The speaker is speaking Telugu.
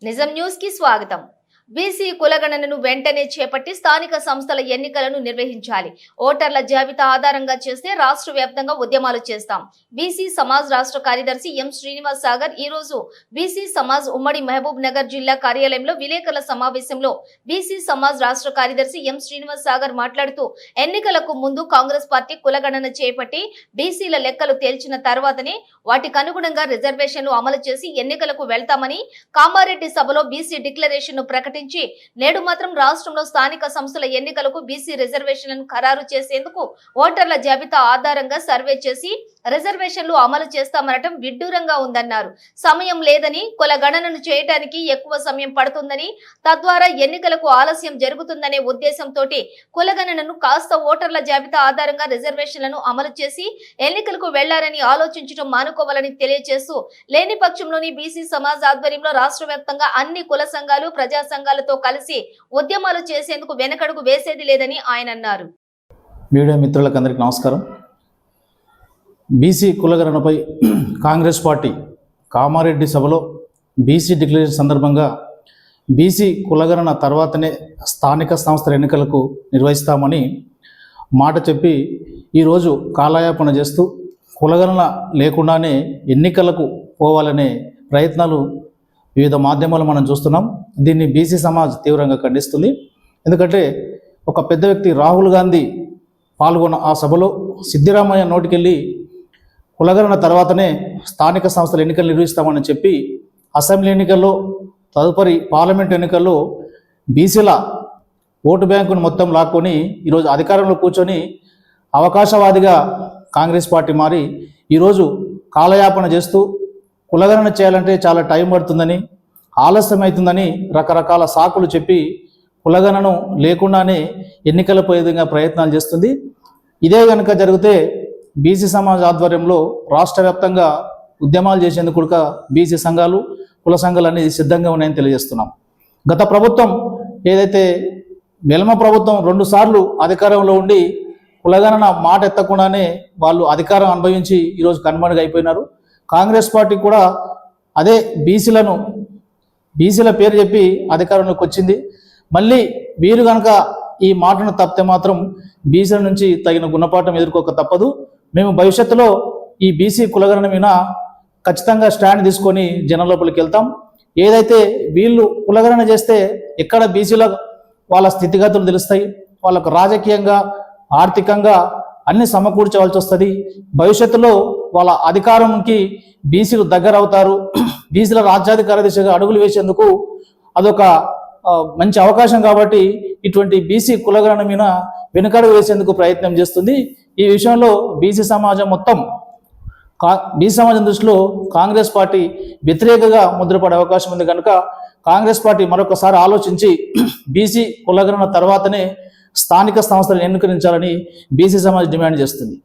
నిజం న్యూస్ కి స్వాగతం. బీసీ కులగణనను వెంటనే చేపట్టి స్థానిక సంస్థల ఎన్నికలను నిర్వహించాలి. ఓటర్ల జాబితా ఆధారంగా చేస్తే రాష్ట్ర వ్యాప్తంగా ఉద్యమాలు చేస్తాం. బీసీ సమాజ్ రాష్ట్ర కార్యదర్శి ఎం శ్రీనివాస్ సాగర్ ఈ రోజు బీసీ సమాజ్ ఉమ్మడి మహబూబ్ నగర్ జిల్లా కార్యాలయంలో విలేకరుల సమావేశంలో బీసీ సమాజ్ రాష్ట్ర కార్యదర్శి ఎం శ్రీనివాస్ సాగర్ మాట్లాడుతూ ఎన్నికలకు ముందు కాంగ్రెస్ పార్టీ కులగణన చేపట్టి బీసీల లెక్కలు తేల్చిన తర్వాతనే వాటికి అనుగుణంగా రిజర్వేషన్లు అమలు చేసి ఎన్నికలకు వెళ్తామని, కామారెడ్డి సభలో బీసీ డిక్లరేషన్ ను ప్రకటించి నేడు మాత్రం రాష్ట్రంలో స్థానిక సంస్థల ఎన్నికలకు బీసీ రిజర్వేషన్లను ఖరారు చేసేందుకు ఓటర్ల జాబితా ఆధారంగా సర్వే చేసి రిజర్వేషన్లు అమలు చేస్తామనటం విడ్డూరంగా ఉందన్నారు. సమయం లేదని, కుల గణనను చేయడానికి ఎక్కువ సమయం పడుతుందని, తద్వారా ఎన్నికలకు ఆలస్యం జరుగుతుందనే ఉద్దేశంతో కులగణనను కాస్త ఓటర్ల జాబితా ఆధారంగా రిజర్వేషన్లను అమలు చేసి ఎన్నికలకు వెళ్లారని ఆలోచించడం మానుకోవాలని తెలియజేస్తూ, లేని పక్షంలోని బీసీ సమాజ్ ఆధ్వర్యంలో రాష్ట్ర వ్యాప్తంగా అన్ని కుల సంఘాలు, ప్రజా సంఘాలతో కలిసి ఉద్యమాలు చేసేందుకు వెనకడుగు వేసేది లేదని ఆయన అన్నారు. మీడియా మిత్రులకు అందరికీ నమస్కారం. బీసీ కులగణనపై కాంగ్రెస్ పార్టీ కామారెడ్డి సభలో బీసీ డిక్లరేషన్ సందర్భంగా బీసీ కులగణన తర్వాతనే స్థానిక సంస్థల ఎన్నికలకు నిర్వహిస్తామని మాట చెప్పి ఈరోజు కాలయాపన చేస్తూ కులగణన లేకుండానే ఎన్నికలకు పోవాలనే ప్రయత్నాలు వివిధ మాధ్యమాలు మనం చూస్తున్నాం. దీన్ని బీసీ సమాజ్ తీవ్రంగా ఖండిస్తుంది. ఎందుకంటే ఒక పెద్ద వ్యక్తి రాహుల్ గాంధీ పాల్గొన్న ఆ సభలో సిద్దిరామయ్య నోటికెళ్ళి కులగణన తర్వాతనే స్థానిక సంస్థల ఎన్నికలు నిర్వహిస్తామని చెప్పి అసెంబ్లీ ఎన్నికల్లో, తదుపరి పార్లమెంట్ ఎన్నికల్లో బీసీల ఓటు బ్యాంకును మొత్తం లాక్కొని ఈరోజు అధికారంలో కూర్చొని అవకాశవాదిగా కాంగ్రెస్ పార్టీ మారి ఈరోజు కాలయాపన చేస్తూ కులగణన చేయాలంటే చాలా టైం పడుతుందని, ఆలస్యం అవుతుందని రకరకాల సాకులు చెప్పి కులగణను లేకుండానే ఎన్నికల పోయే విధంగా ప్రయత్నాలు చేస్తుంది. ఇదే కనుక జరిగితే బీసీ సమాజ్ ఆధ్వర్యంలో రాష్ట్ర వ్యాప్తంగా ఉద్యమాలు చేసేందుకు కూడా బీసీ సంఘాలు, కుల సంఘాలు అనేది సిద్ధంగా ఉన్నాయని తెలియజేస్తున్నాం. గత ప్రభుత్వం ఏదైతే వెల్మ ప్రభుత్వం 2 సార్లు అధికారంలో ఉండి కులగణన మాట ఎత్తకుండానే వాళ్ళు అధికారం అనుభవించి ఈరోజు కనుమరుగు అయిపోయినారు. కాంగ్రెస్ పార్టీ కూడా అదే బీసీల పేరు చెప్పి అధికారంలోకి వచ్చింది. మళ్ళీ వీరు కనుక ఈ మాటను తప్పితే మాత్రం బీసీల నుంచి తగిన గుణపాఠం ఎదుర్కోక తప్పదు. మేము భవిష్యత్తులో ఈ బీసీ కులగణన మీద ఖచ్చితంగా స్టాండ్ తీసుకొని జనం లోపలికి వెళ్తాం. ఏదైతే వీళ్ళు కులగణన చేస్తే ఎక్కడ బీసీల వాళ్ళ స్థితిగతులు తెలుస్తాయి, వాళ్ళకు రాజకీయంగా, ఆర్థికంగా అన్ని సమకూర్చవలసి వస్తుంది. భవిష్యత్తులో వాళ్ళ అధికారంకి బీసీలు దగ్గర అవుతారు. బీసీల రాజ్యాధికార దిశగా అడుగులు వేసేందుకు అదొక మంచి అవకాశం. కాబట్టి ఇటువంటి బీసీ కులగణన మీద వెనుకడుగు వేసేందుకు ప్రయత్నం చేస్తుంది. ఈ విషయంలో బీసీ సమాజం మొత్తం బీసీ సమాజం దృష్టిలో కాంగ్రెస్ పార్టీ వ్యతిరేకంగా ముద్రపడే అవకాశం ఉంది. కనుక కాంగ్రెస్ పార్టీ మరొకసారి ఆలోచించి బీసీ కులగణన తర్వాతనే స్థానిక సంస్థలను ఎన్నుకరించాలని బీసీ సమాజ్ డిమాండ్ చేస్తుంది.